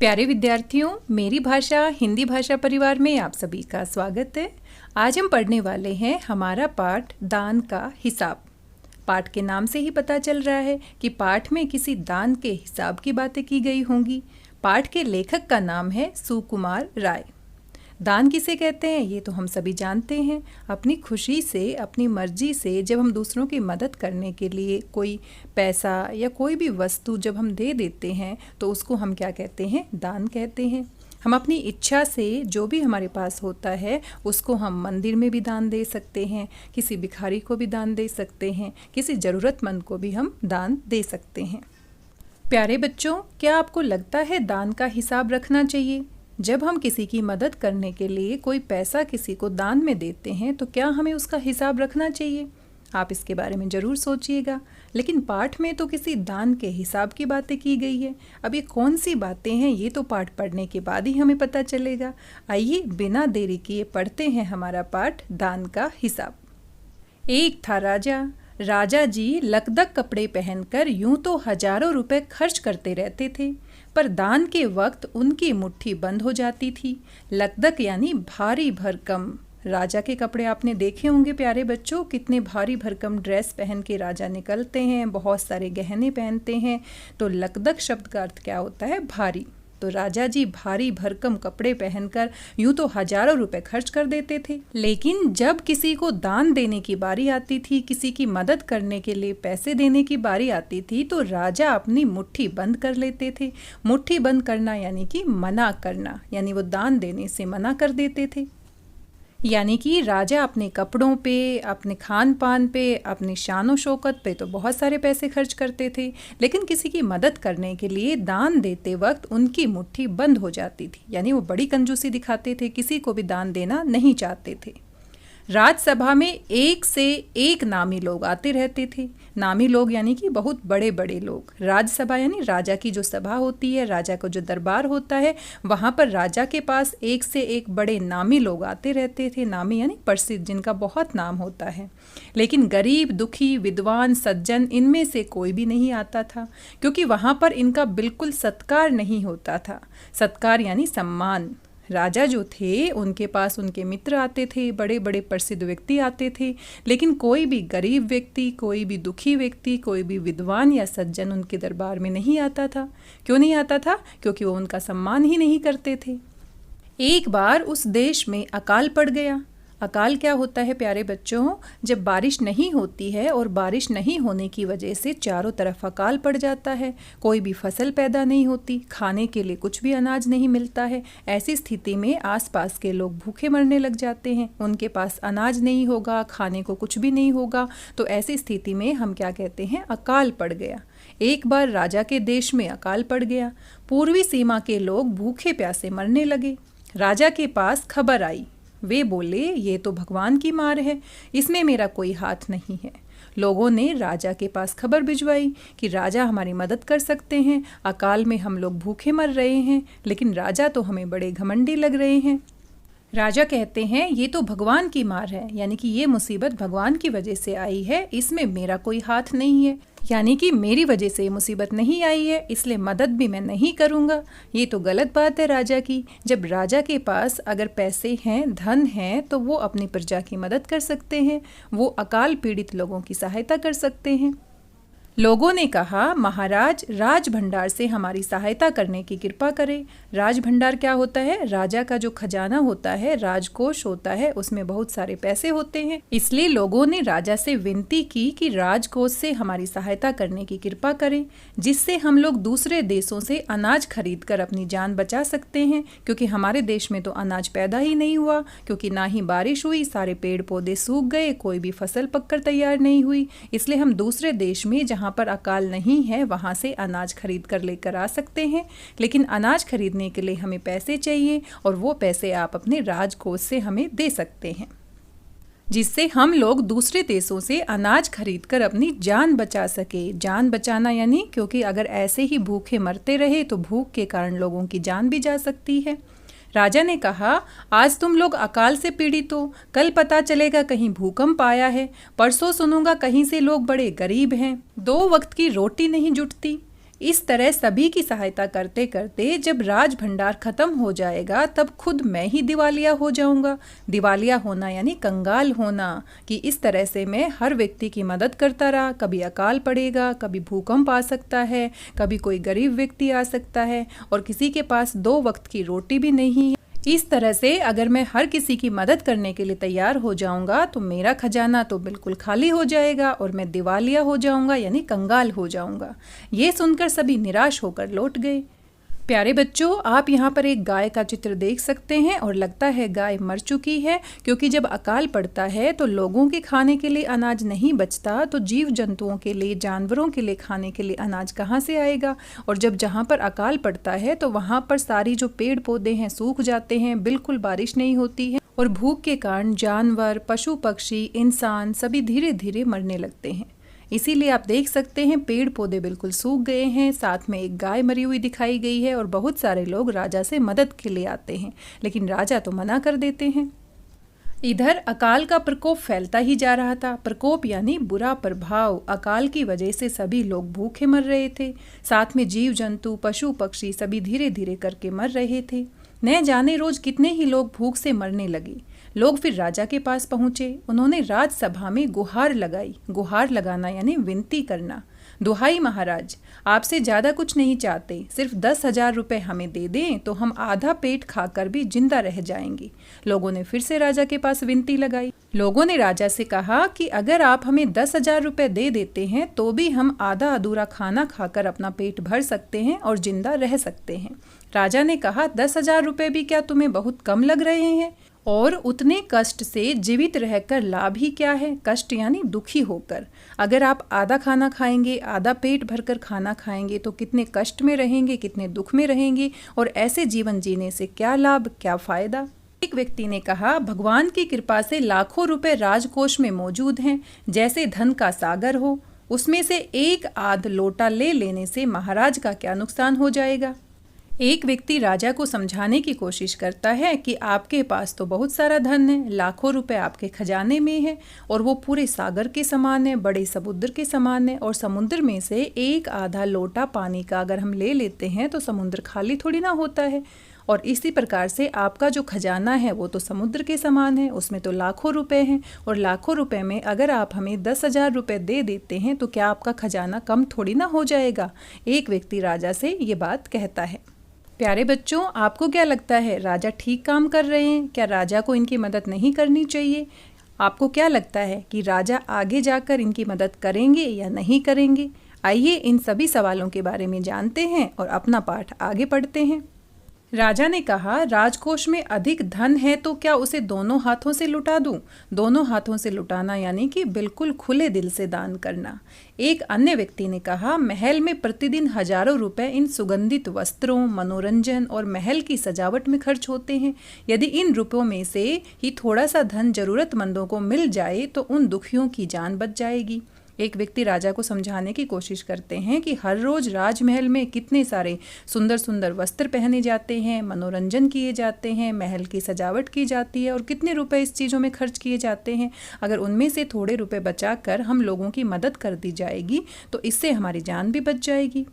प्यारे विद्यार्थियों, मेरी भाषा हिंदी भाषा परिवार में आप सभी का स्वागत है। आज हम पढ़ने वाले हैं हमारा पाठ दान का हिसाब। पाठ के नाम से ही पता चल रहा है कि पाठ में किसी दान के हिसाब की बातें की गई होंगी। पाठ के लेखक का नाम है सुकुमार राय। दान किसे कहते हैं ये तो हम सभी जानते हैं। अपनी खुशी से, अपनी मर्जी से जब हम दूसरों की मदद करने के लिए कोई पैसा या कोई भी वस्तु जब हम दे देते हैं तो उसको हम क्या कहते हैं? दान कहते हैं। हम अपनी इच्छा से जो भी हमारे पास होता है उसको हम मंदिर में भी दान दे सकते हैं, किसी भिखारी को भी दान दे सकते हैं, किसी ज़रूरतमंद को भी हम दान दे सकते हैं। प्यारे बच्चों, क्या आपको लगता है दान का हिसाब रखना चाहिए? जब हम किसी की मदद करने के लिए कोई पैसा किसी को दान में देते हैं तो क्या हमें उसका हिसाब रखना चाहिए? आप इसके बारे में ज़रूर सोचिएगा। लेकिन पाठ में तो किसी दान के हिसाब की बातें की गई है। अब ये कौन सी बातें हैं ये तो पाठ पढ़ने के बाद ही हमें पता चलेगा। आइए बिना देरी किए पढ़ते हैं हमारा पाठ दान का हिसाब। एक था राजा। राजा जी लकदक कपड़े पहनकर यूं तो हजारों रुपए खर्च करते रहते थे, पर दान के वक्त उनकी मुट्ठी बंद हो जाती थी। लकदक यानी भारी भरकम। राजा के कपड़े आपने देखे होंगे प्यारे बच्चों, कितने भारी भरकम ड्रेस पहन के राजा निकलते हैं, बहुत सारे गहने पहनते हैं। तो लकदक शब्द का अर्थ क्या होता है? भारी। तो राजा जी भारी भरकम कपड़े पहनकर यूं तो हजारों रुपए खर्च कर देते थे, लेकिन जब किसी को दान देने की बारी आती थी, किसी की मदद करने के लिए पैसे देने की बारी आती थी, तो राजा अपनी मुट्ठी बंद कर लेते थे। मुट्ठी बंद करना यानी कि मना करना, यानी वो दान देने से मना कर देते थे। यानी कि राजा अपने कपड़ों पे, अपने खान पान पे, अपनी शान और शौकत पे तो बहुत सारे पैसे खर्च करते थे, लेकिन किसी की मदद करने के लिए दान देते वक्त उनकी मुट्ठी बंद हो जाती थी। यानी वो बड़ी कंजूसी दिखाते थे, किसी को भी दान देना नहीं चाहते थे। राजसभा में एक से एक नामी लोग आते रहते थे। नामी लोग यानी कि बहुत बड़े बड़े लोग। राजसभा यानी राजा की जो सभा होती है, राजा का जो दरबार होता है, वहाँ पर राजा के पास एक से एक बड़े नामी लोग आते रहते थे। नामी यानी प्रसिद्ध, जिनका बहुत नाम होता है। लेकिन गरीब, दुखी, विद्वान, सज्जन, इनमें से कोई भी नहीं आता था, क्योंकि वहाँ पर इनका बिल्कुल सत्कार नहीं होता था। सत्कार यानी सम्मान। राजा जो थे उनके पास उनके मित्र आते थे, बड़े बड़े प्रसिद्ध व्यक्ति आते थे, लेकिन कोई भी गरीब व्यक्ति, कोई भी दुखी व्यक्ति, कोई भी विद्वान या सज्जन उनके दरबार में नहीं आता था। क्यों नहीं आता था? क्योंकि वो उनका सम्मान ही नहीं करते थे। एक बार उस देश में अकाल पड़ गया। अकाल क्या होता है प्यारे बच्चों? जब बारिश नहीं होती है और बारिश नहीं होने की वजह से चारों तरफ अकाल पड़ जाता है, कोई भी फसल पैदा नहीं होती, खाने के लिए कुछ भी अनाज नहीं मिलता है। ऐसी स्थिति में आसपास के लोग भूखे मरने लग जाते हैं। उनके पास अनाज नहीं होगा, खाने को कुछ भी नहीं होगा, तो ऐसी स्थिति में हम क्या कहते हैं? अकाल पड़ गया। एक बार राजा के देश में अकाल पड़ गया। पूर्वी सीमा के लोग भूखे प्यासे मरने लगे। राजा के पास खबर आई। वे बोले, ये तो भगवान की मार है, इसमें मेरा कोई हाथ नहीं है। लोगों ने राजा के पास खबर भिजवाई कि राजा हमारी मदद कर सकते हैं, अकाल में हम लोग भूखे मर रहे हैं, लेकिन राजा तो हमें बड़े घमंडी लग रहे हैं। राजा कहते हैं ये तो भगवान की मार है, यानी कि ये मुसीबत भगवान की वजह से आई है, इसमें मेरा कोई हाथ नहीं है। यानी कि मेरी वजह से ये मुसीबत नहीं आई है, इसलिए मदद भी मैं नहीं करूँगा। ये तो गलत बात है राजा की। जब राजा के पास अगर पैसे हैं, धन है, तो वो अपनी प्रजा की मदद कर सकते हैं, वो अकाल पीड़ित लोगों की सहायता कर सकते हैं। लोगों ने कहा, महाराज राज भंडार से हमारी सहायता करने की कृपा करें। राज भंडार क्या होता है? राजा का जो खजाना होता है, राजकोष होता है, उसमें बहुत सारे पैसे होते हैं। इसलिए लोगों ने राजा से विनती की कि राजकोष से हमारी सहायता करने की कृपा करें, जिससे हम लोग दूसरे देशों से अनाज खरीद कर अपनी जान बचा सकते हैं, क्योंकि हमारे देश में तो अनाज पैदा ही नहीं हुआ, क्योंकि ना ही बारिश हुई, सारे पेड़ पौधे सूख गए, कोई भी फसल पककर तैयार नहीं हुई। इसलिए हम दूसरे देश में जहाँ पर अकाल नहीं है वहाँ से अनाज खरीद कर लेकर आ सकते हैं, लेकिन अनाज खरीदने के लिए हमें पैसे चाहिए, और वो पैसे आप अपने राजकोष से हमें दे सकते हैं, जिससे हम लोग दूसरे देशों से अनाज खरीदकर अपनी जान बचा सके। जान बचाना यानी, क्योंकि अगर ऐसे ही भूखे मरते रहे तो भूख के कारण लोगों की जान भी जा सकती है। राजा ने कहा, आज तुम लोग अकाल से पीड़ित हो, कल पता चलेगा कहीं भूकंप आया है, परसों सुनूंगा कहीं से लोग बड़े गरीब हैं, 2 वक्त की रोटी नहीं जुटती। इस तरह सभी की सहायता करते करते जब राज भंडार खत्म हो जाएगा तब खुद मैं ही दिवालिया हो जाऊंगा। दिवालिया होना यानी कंगाल होना, कि इस तरह से मैं हर व्यक्ति की मदद करता रहा। कभी अकाल पड़ेगा, कभी भूकंप आ सकता है, कभी कोई गरीब व्यक्ति आ सकता है और किसी के पास 2 वक्त की रोटी भी नहीं है। इस तरह से अगर मैं हर किसी की मदद करने के लिए तैयार हो जाऊंगा तो मेरा खजाना तो बिल्कुल खाली हो जाएगा और मैं दिवालिया हो जाऊंगा यानी कंगाल हो जाऊंगा। ये सुनकर सभी निराश होकर लौट गए। प्यारे बच्चों, आप यहाँ पर एक गाय का चित्र देख सकते हैं और लगता है गाय मर चुकी है, क्योंकि जब अकाल पड़ता है तो लोगों के खाने के लिए अनाज नहीं बचता तो जीव जंतुओं के लिए, जानवरों के लिए खाने के लिए अनाज कहाँ से आएगा। और जब जहाँ पर अकाल पड़ता है तो वहाँ पर सारी जो पेड़ पौधे हैं सूख जाते हैं, बिल्कुल बारिश नहीं होती है और भूख के कारण जानवर, पशु पक्षी, इंसान सभी धीरे धीरे मरने लगते हैं। इसीलिए आप देख सकते हैं पेड़ पौधे बिल्कुल सूख गए हैं, साथ में एक गाय मरी हुई दिखाई गई है और बहुत सारे लोग राजा से मदद के लिए आते हैं, लेकिन राजा तो मना कर देते हैं। इधर अकाल का प्रकोप फैलता ही जा रहा था। प्रकोप यानी बुरा प्रभाव। अकाल की वजह से सभी लोग भूखे मर रहे थे, साथ में जीव जंतु, पशु पक्षी सभी धीरे धीरे करके मर रहे थे। न जाने रोज कितने ही लोग भूख से मरने लगे। लोग फिर राजा के पास पहुंचे। उन्होंने राजसभा में गुहार लगाई। गुहार लगाना यानी विनती करना। दुहाई महाराज, आपसे ज़्यादा कुछ नहीं चाहते, सिर्फ 10,000 रुपये हमें दे दें तो हम आधा पेट खाकर भी जिंदा रह जाएंगे। लोगों ने फिर से राजा के पास विनती लगाई। लोगों ने राजा से कहा कि अगर आप हमें 10,000 रुपये दे देते हैं तो भी हम आधा अधूरा खाना खाकर अपना पेट भर सकते हैं और जिंदा रह सकते हैं। राजा ने कहा, 10,000 रुपये भी क्या तुम्हें बहुत कम लग रहे हैं? और उतने कष्ट से जीवित रहकर लाभ ही क्या है? कष्ट यानी दुखी होकर। अगर आप आधा खाना खाएंगे, आधा पेट भरकर खाना खाएंगे तो कितने कष्ट में रहेंगे, कितने दुख में रहेंगे, और ऐसे जीवन जीने से क्या लाभ, क्या फायदा। एक व्यक्ति ने कहा, भगवान की कृपा से लाखों रुपए राजकोष में मौजूद हैं, जैसे धन का सागर हो। उसमें से एक आध लोटा ले लेने से महाराज का क्या नुकसान हो जाएगा। एक व्यक्ति राजा को समझाने की कोशिश करता है कि आपके पास तो बहुत सारा धन है, लाखों रुपए आपके खजाने में है और वो पूरे सागर के समान है, बड़े समुद्र के समान है, और समुद्र में से एक आधा लोटा पानी का अगर हम ले लेते हैं तो समुद्र खाली थोड़ी ना होता है। और इसी प्रकार से आपका जो खजाना है वो तो समुद्र के समान है, उसमें तो लाखों रुपए हैं, और लाखों रुपए में अगर आप हमें 10,000 रुपये दे देते हैं तो क्या आपका खजाना कम थोड़ी ना हो जाएगा। एक व्यक्ति राजा से ये बात कहता है। प्यारे बच्चों, आपको क्या लगता है, राजा ठीक काम कर रहे हैं? क्या राजा को इनकी मदद नहीं करनी चाहिए? आपको क्या लगता है कि राजा आगे जाकर इनकी मदद करेंगे या नहीं करेंगे? आइए इन सभी सवालों के बारे में जानते हैं और अपना पाठ आगे पढ़ते हैं। राजा ने कहा, राजकोष में अधिक धन है तो क्या उसे दोनों हाथों से लुटा दूं? दोनों हाथों से लुटाना यानी कि बिल्कुल खुले दिल से दान करना। एक अन्य व्यक्ति ने कहा, महल में प्रतिदिन हजारों रुपए इन सुगंधित वस्त्रों, मनोरंजन और महल की सजावट में खर्च होते हैं। यदि इन रुपयों में से ही थोड़ा सा धन जरूरतमंदों को मिल जाए तो उन दुखियों की जान बच जाएगी। एक व्यक्ति राजा को समझाने की कोशिश करते हैं कि हर रोज राजमहल में कितने सारे सुंदर सुंदर वस्त्र पहने जाते हैं, मनोरंजन किए जाते हैं, महल की सजावट की जाती है और कितने रुपए इस चीज़ों में खर्च किए जाते हैं। अगर उनमें से थोड़े रुपए बचाकर हम लोगों की मदद कर दी जाएगी तो इससे हमारी जान भी बच जाएगी।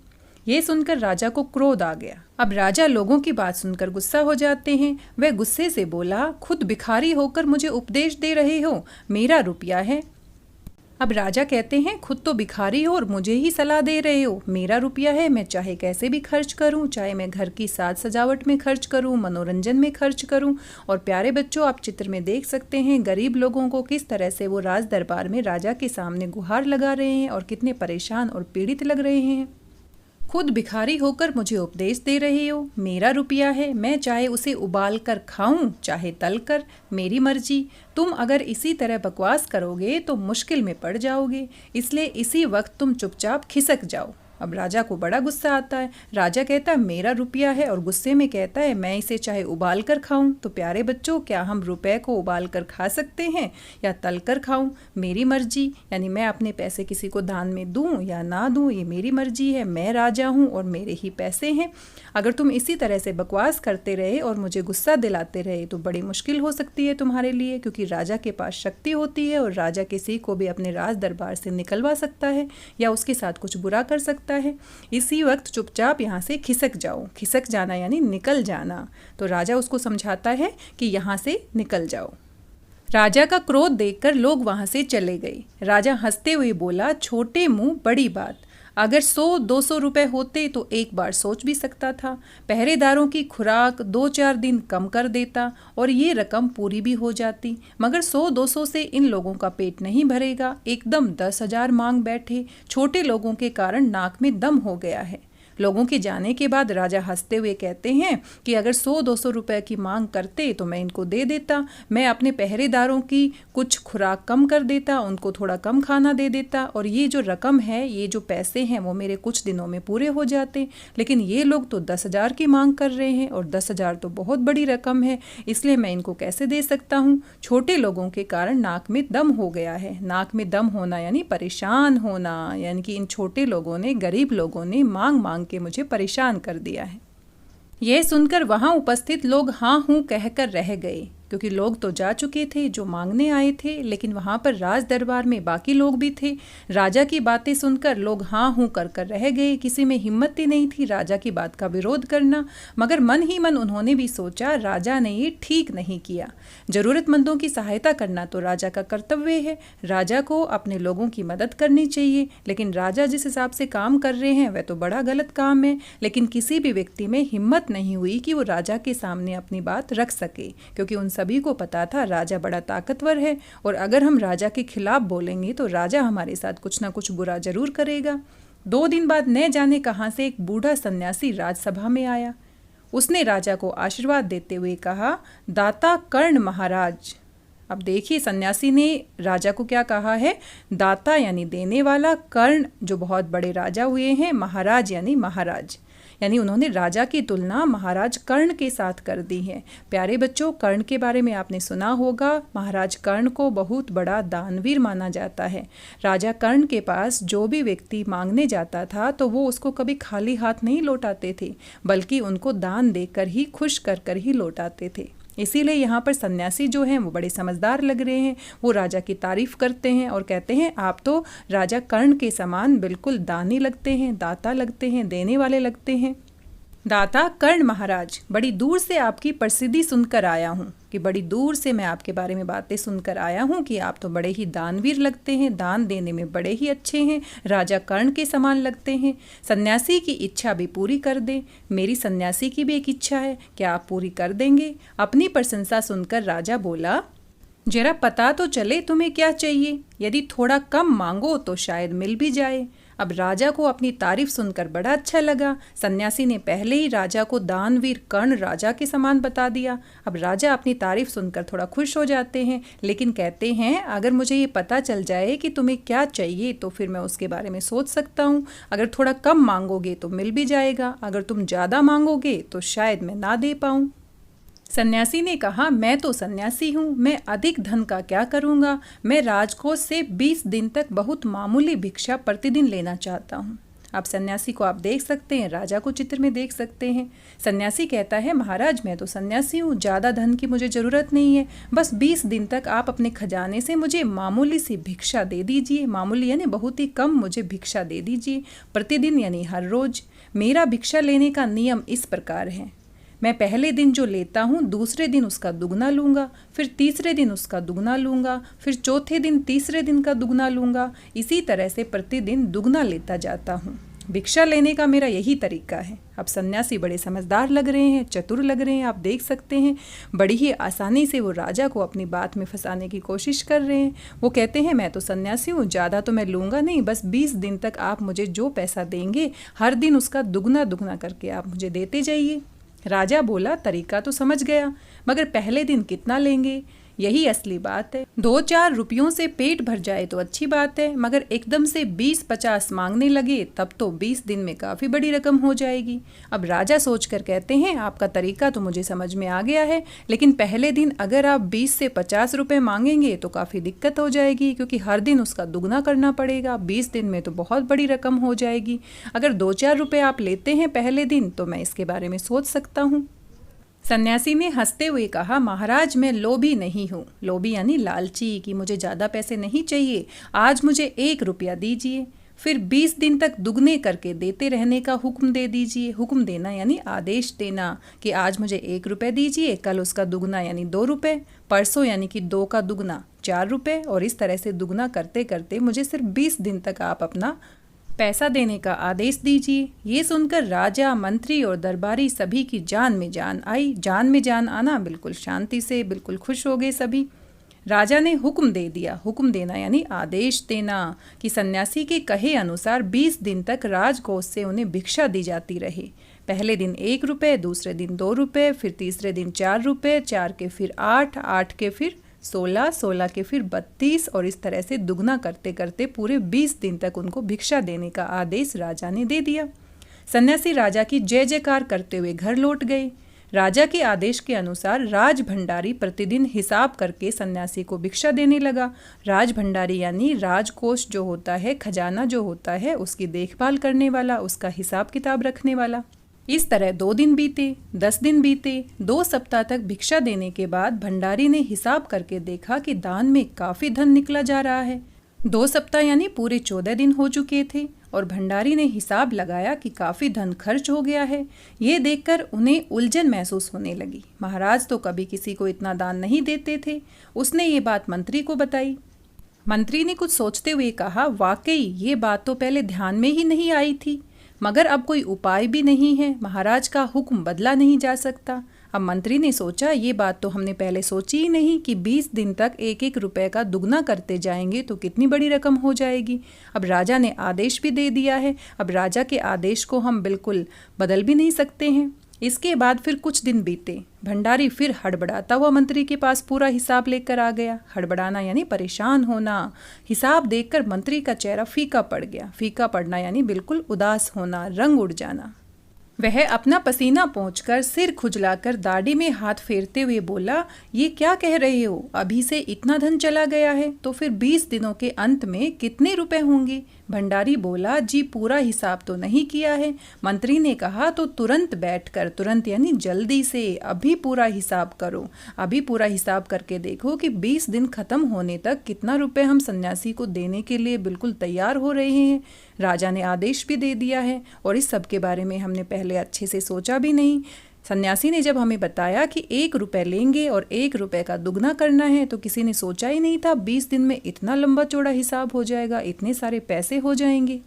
ये सुनकर राजा को क्रोध आ गया। अब राजा लोगों की बात सुनकर गुस्सा हो जाते हैं। वह गुस्से से बोला, खुद भिखारी होकर मुझे उपदेश दे रहे हो, मेरा रुपया है। अब राजा कहते हैं, खुद तो भिखारी हो और मुझे ही सलाह दे रहे हो, मेरा रुपया है, मैं चाहे कैसे भी खर्च करूं, चाहे मैं घर की साज सजावट में खर्च करूं, मनोरंजन में खर्च करूं। और प्यारे बच्चों, आप चित्र में देख सकते हैं गरीब लोगों को किस तरह से वो राज दरबार में राजा के सामने गुहार लगा रहे हैं और कितने परेशान और पीड़ित लग रहे हैं। खुद भिखारी होकर मुझे उपदेश दे रहे हो, मेरा रुपया है, मैं चाहे उसे उबाल कर खाऊं चाहे तल कर, मेरी मर्जी। तुम अगर इसी तरह बकवास करोगे तो मुश्किल में पड़ जाओगे, इसलिए इसी वक्त तुम चुपचाप खिसक जाओ। अब राजा को बड़ा गुस्सा आता है। राजा कहता है, मेरा रुपया है, और गुस्से में कहता है, मैं इसे चाहे उबाल कर खाऊं। तो प्यारे बच्चों, क्या हम रुपए को उबाल कर खा सकते हैं या तल कर खाऊं? मेरी मर्जी, यानी मैं अपने पैसे किसी को दान में दूं या ना दूं, ये मेरी मर्जी है। मैं राजा हूं और मेरे ही पैसे हैं। अगर तुम इसी तरह से बकवास करते रहे और मुझे गुस्सा दिलाते रहे तो बड़ी मुश्किल हो सकती है तुम्हारे लिए, क्योंकि राजा के पास शक्ति होती है और राजा किसी को भी अपने राज दरबार से निकलवा सकता है या उसके साथ कुछ बुरा कर सकता है। लगता है। इसी वक्त चुपचाप यहाँ से खिसक जाओ। खिसक जाना यानी निकल जाना। तो राजा उसको समझाता है कि यहाँ से निकल जाओ। राजा का क्रोध देखकर लोग वहाँ से चले गए। राजा हंसते हुए बोला, छोटे मुंह बड़ी बात। अगर 100-200 रुपए होते तो एक बार सोच भी सकता था। पहरेदारों की खुराक 2-4 दिन कम कर देता और ये रकम पूरी भी हो जाती। मगर 100-200 से इन लोगों का पेट नहीं भरेगा। एकदम 10,000 मांग बैठे। छोटे लोगों के कारण नाक में दम हो गया है। लोगों के जाने के बाद राजा हंसते हुए कहते हैं कि अगर 100-200 रुपए की मांग करते तो मैं इनको दे देता। मैं अपने पहरेदारों की कुछ खुराक कम कर देता, उनको थोड़ा कम खाना दे देता और ये जो रकम है, ये जो पैसे हैं वो मेरे कुछ दिनों में पूरे हो जाते। लेकिन ये लोग तो 10,000 की मांग कर रहे हैं और 10,000 तो बहुत बड़ी रकम है, इसलिए मैं इनको कैसे दे सकता हूँ। छोटे लोगों के कारण नाक में दम हो गया है। नाक में दम होना यानी परेशान होना, यानी कि इन छोटे लोगों ने, गरीब लोगों ने मांग मांग के मुझे परेशान कर दिया है। यह सुनकर वहां उपस्थित लोग हाँ हूं कहकर रह गए, क्योंकि लोग तो जा चुके थे जो मांगने आए थे, लेकिन वहां पर राज दरबार में बाकी लोग भी थे। राजा की बातें सुनकर लोग हाँ हूं कर रह गए। किसी में हिम्मत ही नहीं थी राजा की बात का विरोध करना। मगर मन ही मन उन्होंने भी सोचा, राजा ने ये ठीक नहीं किया। जरूरतमंदों की सहायता करना तो राजा का कर्तव्य है। राजा को अपने लोगों की मदद करनी चाहिए। लेकिन राजा जिस हिसाब से काम कर रहे हैं वह तो बड़ा गलत काम है। लेकिन किसी भी व्यक्ति में हिम्मत नहीं हुई कि वो राजा के सामने अपनी बात रख सके, क्योंकि उन सभी को पता था राजा बड़ा ताकतवर है और अगर हम राजा के खिलाफ बोलेंगे तो राजा हमारे साथ कुछ ना कुछ बुरा जरूर करेगा। 2 दिन बाद न जाने कहां से एक बूढ़ा सन्यासी राजसभा में आया। उसने राजा को आशीर्वाद देते हुए कहा, दाता कर्ण महाराज। अब देखिए सन्यासी ने राजा को क्या कहा है, दाता यानी देने वाला, कर्ण जो बहुत बड़े राजा हुए हैं, महाराज यानी महाराज। यानी उन्होंने राजा की तुलना महाराज कर्ण के साथ कर दी है। प्यारे बच्चों, कर्ण के बारे में आपने सुना होगा। महाराज कर्ण को बहुत बड़ा दानवीर माना जाता है। राजा कर्ण के पास जो भी व्यक्ति मांगने जाता था तो वो उसको कभी खाली हाथ नहीं लौटाते थे, बल्कि उनको दान देकर ही, खुश कर ही लौटाते थे। इसीलिए यहाँ पर सन्यासी जो हैं वो बड़े समझदार लग रहे हैं। वो राजा की तारीफ करते हैं और कहते हैं, आप तो राजा कर्ण के समान बिल्कुल दानी लगते हैं, दाता लगते हैं, देने वाले लगते हैं। दाता कर्ण महाराज, बड़ी दूर से आपकी प्रसिद्धि सुनकर आया हूँ, कि बड़ी दूर से मैं आपके बारे में बातें सुनकर आया हूँ कि आप तो बड़े ही दानवीर लगते हैं, दान देने में बड़े ही अच्छे हैं, राजा कर्ण के समान लगते हैं। सन्यासी की इच्छा भी पूरी कर दे। मेरी सन्यासी की भी एक इच्छा है, क्या आप पूरी कर देंगे? अपनी प्रशंसा सुनकर राजा बोला, जरा पता तो चले तुम्हें क्या चाहिए। यदि थोड़ा कम मांगो तो शायद मिल भी जाए। अब राजा को अपनी तारीफ सुनकर बड़ा अच्छा लगा। सन्यासी ने पहले ही राजा को दानवीर कर्ण राजा के समान बता दिया। अब राजा अपनी तारीफ सुनकर थोड़ा खुश हो जाते हैं, लेकिन कहते हैं, अगर मुझे ये पता चल जाए कि तुम्हें क्या चाहिए तो फिर मैं उसके बारे में सोच सकता हूँ। अगर थोड़ा कम मांगोगे तो मिल भी जाएगा, अगर तुम ज़्यादा मांगोगे तो शायद मैं ना दे पाऊँ। सन्यासी ने कहा, मैं तो सन्यासी हूँ, मैं अधिक धन का क्या करूँगा। मैं राजकोष से 20 दिन तक बहुत मामूली भिक्षा प्रतिदिन लेना चाहता हूँ। अब सन्यासी को आप देख सकते हैं, राजा को चित्र में देख सकते हैं। सन्यासी कहता है, महाराज मैं तो सन्यासी हूँ, ज़्यादा धन की मुझे ज़रूरत नहीं है। बस 20 दिन तक आप अपने खजाने से मुझे मामूली सी भिक्षा दे दीजिए। मामूली यानी बहुत ही कम मुझे भिक्षा दे दीजिए, प्रतिदिन यानी हर रोज़। मेरा भिक्षा लेने का नियम इस प्रकार है, मैं पहले दिन जो लेता हूँ दूसरे दिन उसका दुगना लूँगा, फिर तीसरे दिन उसका दुगना लूँगा, फिर चौथे दिन तीसरे दिन का दुगना लूँगा। इसी तरह से प्रतिदिन दुगना लेता जाता हूँ। भिक्षा लेने का मेरा यही तरीका है। अब सन्यासी बड़े समझदार लग रहे हैं, चतुर लग रहे हैं। आप देख सकते हैं बड़ी ही आसानी से वो राजा को अपनी बात में फंसाने की कोशिश कर रहे हैं। वो कहते हैं, मैं तो सन्यासी हूँ, ज़्यादा तो मैं लूँगा नहीं, बस 20 दिन तक आप मुझे जो पैसा देंगे हर दिन उसका दुगना दुगना करके आप मुझे देते जाइए। राजा बोला, तरीका तो समझ गया, मगर पहले दिन कितना लेंगे, यही असली बात है। 2-4 रुपयों से पेट भर जाए तो अच्छी बात है, मगर एकदम से 20-50 मांगने लगे तब तो 20 दिन में काफ़ी बड़ी रकम हो जाएगी। अब राजा सोचकर कहते हैं, आपका तरीका तो मुझे समझ में आ गया है, लेकिन पहले दिन अगर आप 20 से 50 रुपये मांगेंगे तो काफ़ी दिक्कत हो जाएगी, क्योंकि हर दिन उसका दुगना करना पड़ेगा। 20 दिन में तो बहुत बड़ी रकम हो जाएगी। अगर 2-4 रुपये आप लेते हैं पहले दिन तो मैं इसके बारे में सोच सकता हूँ। सन्यासी ने हंसते हुए कहा, महाराज मैं लोभी नहीं हूँ। लोभी यानी लालची, कि मुझे ज़्यादा पैसे नहीं चाहिए, आज मुझे 1 रुपया दीजिए। फिर 20 दिन तक दुगने करके देते रहने का हुक्म दे दीजिए। हुक्म देना यानी आदेश देना कि आज मुझे 1 रुपये दीजिए, कल उसका दुगना यानी 2 रुपये, परसों यानी कि 2 का दुगना 4 रुपये, और इस तरह से दुगना करते करते मुझे सिर्फ 20 दिन तक आप अपना पैसा देने का आदेश दीजिए। ये सुनकर राजा, मंत्री और दरबारी सभी की जान में जान आई। जान में जान आना, बिल्कुल शांति से बिल्कुल खुश हो गए सभी। राजा ने हुक्म दे दिया। हुक्म देना यानी आदेश देना कि सन्यासी के कहे अनुसार 20 दिन तक राजकोष से उन्हें भिक्षा दी जाती रहे। पहले दिन 1 रुपये, दूसरे दिन 2 रुपये, फिर तीसरे दिन 4 रुपये, 4 के फिर 8, 8 के फिर 16, 16 के फिर 32, और इस तरह से दुगना करते करते पूरे 20 दिन तक उनको भिक्षा देने का आदेश राजा ने दे दिया। सन्यासी राजा की जय जयकार करते हुए घर लौट गए। राजा के आदेश के अनुसार राज भंडारी प्रतिदिन हिसाब करके सन्यासी को भिक्षा देने लगा। राज भंडारी यानी राजकोष जो होता है, खजाना जो होता है, उसकी देखभाल करने वाला, उसका हिसाब किताब रखने वाला। इस तरह 2 दिन बीते, 10 दिन बीते, 2 सप्ताह तक भिक्षा देने के बाद भंडारी ने हिसाब करके देखा कि दान में काफ़ी धन निकला जा रहा है। 2 सप्ताह यानी पूरे 14 दिन हो चुके थे और भंडारी ने हिसाब लगाया कि काफ़ी धन खर्च हो गया है। ये देखकर उन्हें उलझन महसूस होने लगी। महाराज तो कभी किसी को इतना दान नहीं देते थे। उसने ये बात मंत्री को बताई। मंत्री ने कुछ सोचते हुए कहा, वाकई ये बात तो पहले ध्यान में ही नहीं आई थी, मगर अब कोई उपाय भी नहीं है। महाराज का हुक्म बदला नहीं जा सकता। अब मंत्री ने सोचा, ये बात तो हमने पहले सोची ही नहीं कि 20 दिन तक 1-1 रुपए का दुगना करते जाएंगे तो कितनी बड़ी रकम हो जाएगी। अब राजा ने आदेश भी दे दिया है। अब राजा के आदेश को हम बिल्कुल बदल भी नहीं सकते हैं। इसके बाद फिर कुछ दिन बीते। भंडारी फिर हड़बड़ाता हुआ मंत्री के पास पूरा हिसाब लेकर आ गया। हड़बड़ाना यानी परेशान होना। हिसाब देखकर मंत्री का चेहरा फीका पड़ गया। फीका पड़ना यानी बिल्कुल उदास होना, रंग उड़ जाना। वह अपना पसीना पोंछकर, सिर खुजलाकर, दाढ़ी में हाथ फेरते हुए बोला, ये क्या कह रहे हो? अभी से इतना धन चला गया है तो फिर 20 दिनों के अंत में कितने रुपए होंगे? भंडारी बोला, जी पूरा हिसाब तो नहीं किया है। मंत्री ने कहा, तो तुरंत बैठकर, तुरंत यानी जल्दी से अभी पूरा हिसाब करो। अभी पूरा हिसाब करके देखो कि 20 दिन खत्म होने तक कितना रुपए हम सन्यासी को देने के लिए बिल्कुल तैयार हो रहे हैं। राजा ने आदेश भी दे दिया है और इस सब के बारे में हमने पहले अच्छे से सोचा भी नहीं। सन्यासी ने जब हमें बताया कि 1 रुपये लेंगे और 1 रुपये का दुगना करना है तो किसी ने सोचा ही नहीं था 20 दिन में इतना लंबा चौड़ा हिसाब हो जाएगा, इतने सारे पैसे हो जाएंगे।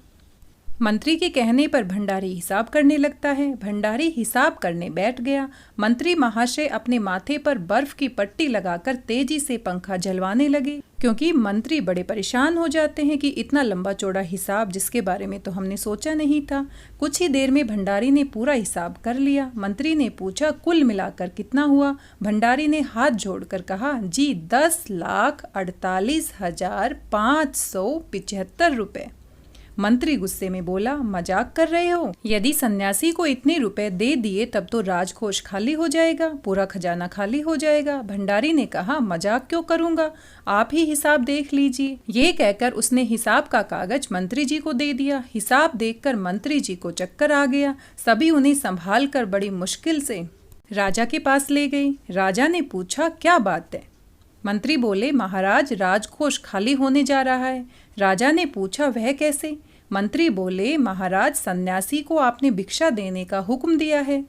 मंत्री के कहने पर भंडारी हिसाब करने लगता है। भंडारी हिसाब करने बैठ गया। मंत्री महाशय अपने माथे पर बर्फ की पट्टी लगाकर तेजी से पंखा झलवाने लगे, क्योंकि मंत्री बड़े परेशान हो जाते हैं कि इतना लंबा चौड़ा हिसाब जिसके बारे में तो हमने सोचा नहीं था। कुछ ही देर में भंडारी ने पूरा हिसाब कर लिया। मंत्री ने पूछा, कुल मिलाकर कितना हुआ? भंडारी ने हाथ जोड़कर कहा, जी 10,48,575 रुपए। मंत्री गुस्से में बोला, मजाक कर रहे हो? यदि सन्यासी को इतने रुपए दे दिए तब तो राजकोष खाली हो जाएगा, पूरा खजाना खाली हो जाएगा। भंडारी ने कहा, मजाक क्यों करूंगा, आप ही हिसाब देख लीजिए। ये कहकर उसने हिसाब का कागज मंत्री जी को दे दिया। हिसाब देखकर मंत्री जी को चक्कर आ गया। सभी उन्हें संभाल कर बड़ी मुश्किल से राजा के पास ले गए। राजा ने पूछा, क्या बात है? मंत्री बोले, महाराज राजकोष खाली होने जा रहा है। राजा ने पूछा, वह कैसे? मंत्री बोले, महाराज सन्यासी को आपने भिक्षा देने का हुक्म दिया है,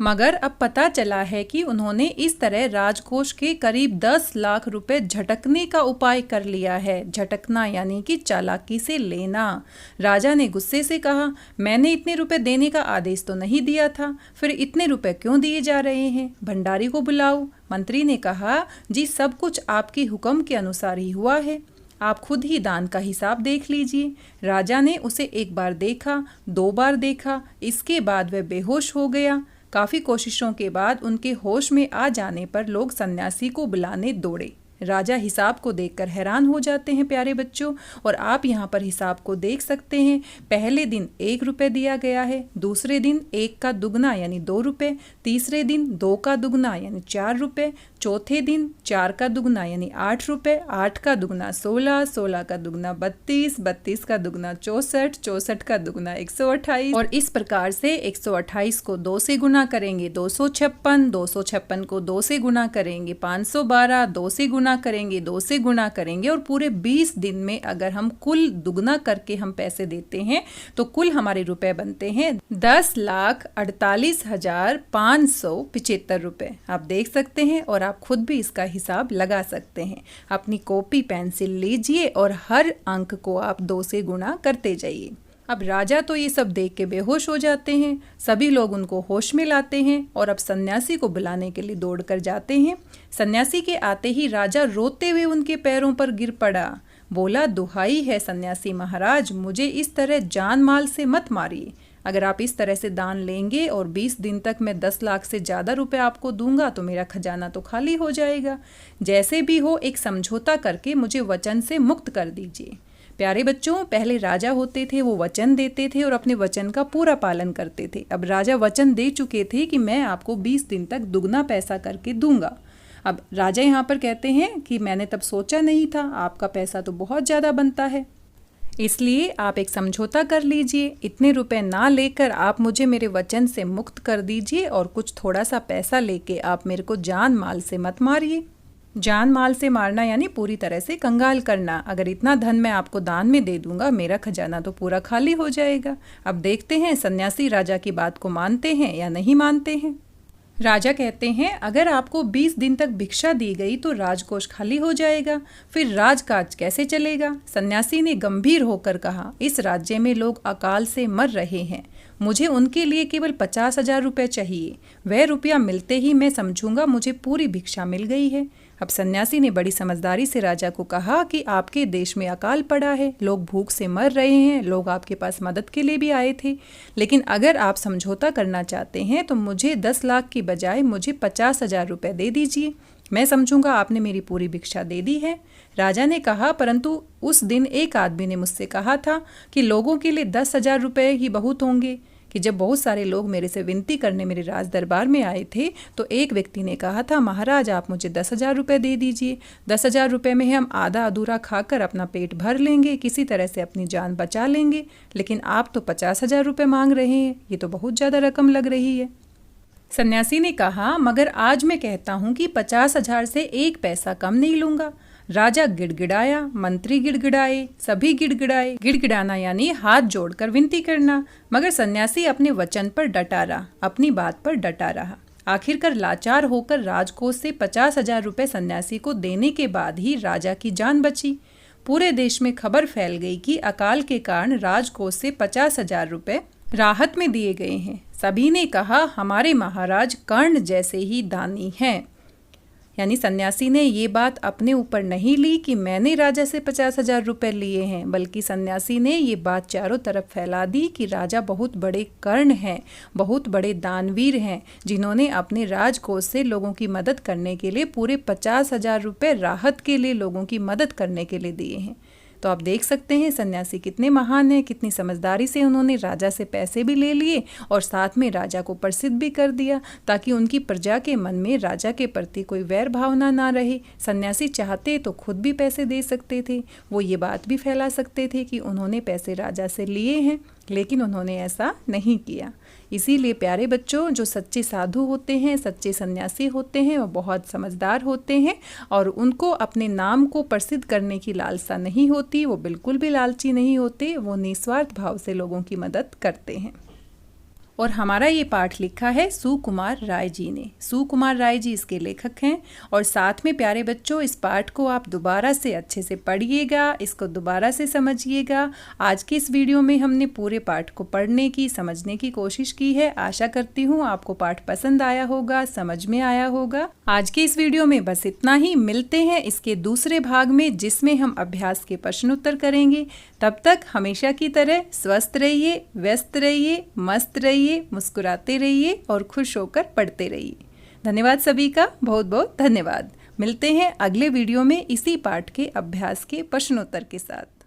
मगर अब पता चला है कि उन्होंने इस तरह राजकोष के करीब 10 लाख रुपए झटकने का उपाय कर लिया है। झटकना यानी कि चालाकी से लेना। राजा ने गुस्से से कहा, मैंने इतने रुपए देने का आदेश तो नहीं दिया था, फिर इतने रुपए क्यों दिए जा रहे हैं? भंडारी को बुलाओ। मंत्री ने कहा, जी सब कुछ आपके हुक्म के अनुसार ही हुआ है, आप खुद ही दान का हिसाब देख लीजिए। राजा ने उसे 1 बार देखा, 2 बार देखा, इसके बाद वह बेहोश हो गया। काफ़ी कोशिशों के बाद उनके होश में आ जाने पर लोग सन्यासी को बुलाने दौड़े। राजा हिसाब को देखकर हैरान हो जाते हैं प्यारे बच्चों, और आप यहाँ पर हिसाब को देख सकते हैं। पहले दिन 1 रुपये दिया गया है, दूसरे दिन 1 का दुगना यानी 2 रुपये, तीसरे दिन 2 का दुगना यानी 4 रुपये, चौथे दिन 4 का दुगना यानी 8 रुपये, 8 का दुगना 16, 16 का दुगना 32, 32 का दुगना 64, 64 का दुगना 128, और इस प्रकार से 128 को 2 से गुना करेंगे 256, 256 को 2 से गुना करेंगे 512, 2 से गुना गुना करेंगे, 2 से गुना करेंगे और पूरे 20 दिन में अगर हम कुल दुगना करके हम पैसे देते हैं तो कुल हमारे रुपए बनते हैं 10,48,575 रुपए। आप देख सकते हैं और आप खुद भी इसका हिसाब लगा सकते हैं। अपनी कॉपी पेंसिल लीजिए और हर अंक को आप 2 से गुणा करते जाइए। अब राजा तो ये सब देख के बेहोश हो जाते हैं। सभी लोग उनको होश में लाते हैं और अब सन्यासी को बुलाने के लिए दौड़ कर जाते हैं। सन्यासी के आते ही राजा रोते हुए उनके पैरों पर गिर पड़ा। बोला, दुहाई है सन्यासी महाराज, मुझे इस तरह जान माल से मत मारिए। अगर आप इस तरह से दान लेंगे और 20 दिन तक मैं 10 लाख से ज़्यादा रुपए आपको दूंगा तो मेरा खजाना तो खाली हो जाएगा। जैसे भी हो एक समझौता करके मुझे वचन से मुक्त कर दीजिए। प्यारे बच्चों, पहले राजा होते थे, वो वचन देते थे और अपने वचन का पूरा पालन करते थे। अब राजा वचन दे चुके थे कि मैं आपको 20 दिन तक दुगना पैसा करके दूंगा। अब राजा यहाँ पर कहते हैं कि मैंने तब सोचा नहीं था, आपका पैसा तो बहुत ज़्यादा बनता है, इसलिए आप एक समझौता कर लीजिए। इतने रुपए ना लेकर आप मुझे मेरे वचन से मुक्त कर दीजिए और कुछ थोड़ा सा पैसा लेके आप मेरे को जान माल से मत मारिए। जान माल से मारना यानी पूरी तरह से कंगाल करना। अगर इतना धन मैं आपको दान में दे दूंगा मेरा खजाना तो पूरा खाली हो जाएगा। अब देखते हैं सन्यासी राजा की बात को मानते हैं या नहीं मानते हैं। राजा कहते हैं, अगर आपको 20 दिन तक भिक्षा दी गई तो राजकोष खाली हो जाएगा, फिर राजकाज कैसे चलेगा। सन्यासी ने गंभीर होकर कहा, इस राज्य में लोग अकाल से मर रहे हैं, मुझे उनके लिए केवल 50,000 रुपये चाहिए। वह रुपया मिलते ही मैं समझूंगा मुझे पूरी भिक्षा मिल गई है। अब सन्यासी ने बड़ी समझदारी से राजा को कहा कि आपके देश में अकाल पड़ा है, लोग भूख से मर रहे हैं, लोग आपके पास मदद के लिए भी आए थे, लेकिन अगर आप समझौता करना चाहते हैं तो मुझे 10 लाख की बजाय मुझे 50,000 रुपये दे दीजिए। मैं समझूंगा आपने मेरी पूरी भिक्षा दे दी है। राजा ने कहा, परंतु उस दिन एक आदमी ने मुझसे कहा था कि लोगों के लिए 10,000 रुपये ही बहुत होंगे। कि जब बहुत सारे लोग मेरे से विनती करने मेरे राज दरबार में आए थे तो एक व्यक्ति ने कहा था, महाराज आप मुझे 10,000 रुपये दे दीजिए। 10,000 रुपये में हम आधा अधूरा खाकर अपना पेट भर लेंगे, किसी तरह से अपनी जान बचा लेंगे, लेकिन आप तो 50,000 रुपये मांग रहे हैं, ये तो बहुत ज़्यादा रकम लग रही है। सन्यासी ने कहा, मगर आज मैं कहता हूँ कि 50,000 से एक पैसा कम नहीं लूँगा। राजा गिड़गिड़ाया, मंत्री गिड़गिड़ाए, सभी गिड़गिड़ाए। गिड़गिड़ाना यानी हाथ जोड़कर विनती करना, मगर सन्यासी अपने वचन पर डटा रहा, अपनी बात पर डटा रहा। आखिरकार लाचार होकर राजकोष से 50,000 रुपये सन्यासी को देने के बाद ही राजा की जान बची। पूरे देश में खबर फैल गई कि अकाल के कारण राजकोष से 50,000 रुपये राहत में दिए गए हैं। सभी ने कहा, हमारे महाराज कर्ण जैसे ही दानी हैं। यानी सन्यासी ने ये बात अपने ऊपर नहीं ली कि मैंने राजा से 50,000 रुपये लिए हैं, बल्कि सन्यासी ने ये बात चारों तरफ फैला दी कि राजा बहुत बड़े कर्ण हैं, बहुत बड़े दानवीर हैं, जिन्होंने अपने राजकोष से लोगों की मदद करने के लिए पूरे 50,000 रुपये राहत के लिए लोगों की मदद करने के लिए दिए हैं। तो आप देख सकते हैं सन्यासी कितने महान हैं, कितनी समझदारी से उन्होंने राजा से पैसे भी ले लिए और साथ में राजा को प्रसिद्ध भी कर दिया, ताकि उनकी प्रजा के मन में राजा के प्रति कोई वैर भावना ना रहे। सन्यासी चाहते तो खुद भी पैसे दे सकते थे, वो ये बात भी फैला सकते थे कि उन्होंने पैसे राजा से लिए हैं, लेकिन उन्होंने ऐसा नहीं किया। इसीलिए प्यारे बच्चों, जो सच्चे साधु होते हैं, सच्चे सन्यासी होते हैं, वो बहुत समझदार होते हैं और उनको अपने नाम को प्रसिद्ध करने की लालसा नहीं होती, वो बिल्कुल भी लालची नहीं होते, वो निस्वार्थ भाव से लोगों की मदद करते हैं। और हमारा ये पाठ लिखा है सुकुमार राय जी ने। सुकुमार राय जी इसके लेखक हैं। और साथ में प्यारे बच्चों, इस पाठ को आप दोबारा से अच्छे से पढ़िएगा, इसको दोबारा से समझिएगा। आज की इस वीडियो में हमने पूरे पाठ को पढ़ने की, समझने की कोशिश की है। आशा करती हूँ आपको पाठ पसंद आया होगा, समझ में आया होगा। आज के इस वीडियो में बस इतना ही। मिलते हैं इसके दूसरे भाग में, जिसमें हम अभ्यास के प्रश्न उत्तर करेंगे। तब तक हमेशा की तरह स्वस्थ रहिए, व्यस्त रहिए, मस्त रहिए, मुस्कुराते रहिए और खुश होकर पढ़ते रहिए। धन्यवाद सभी का, बहुत बहुत धन्यवाद। मिलते हैं अगले वीडियो में इसी पाठ के अभ्यास के प्रश्नोत्तर के साथ।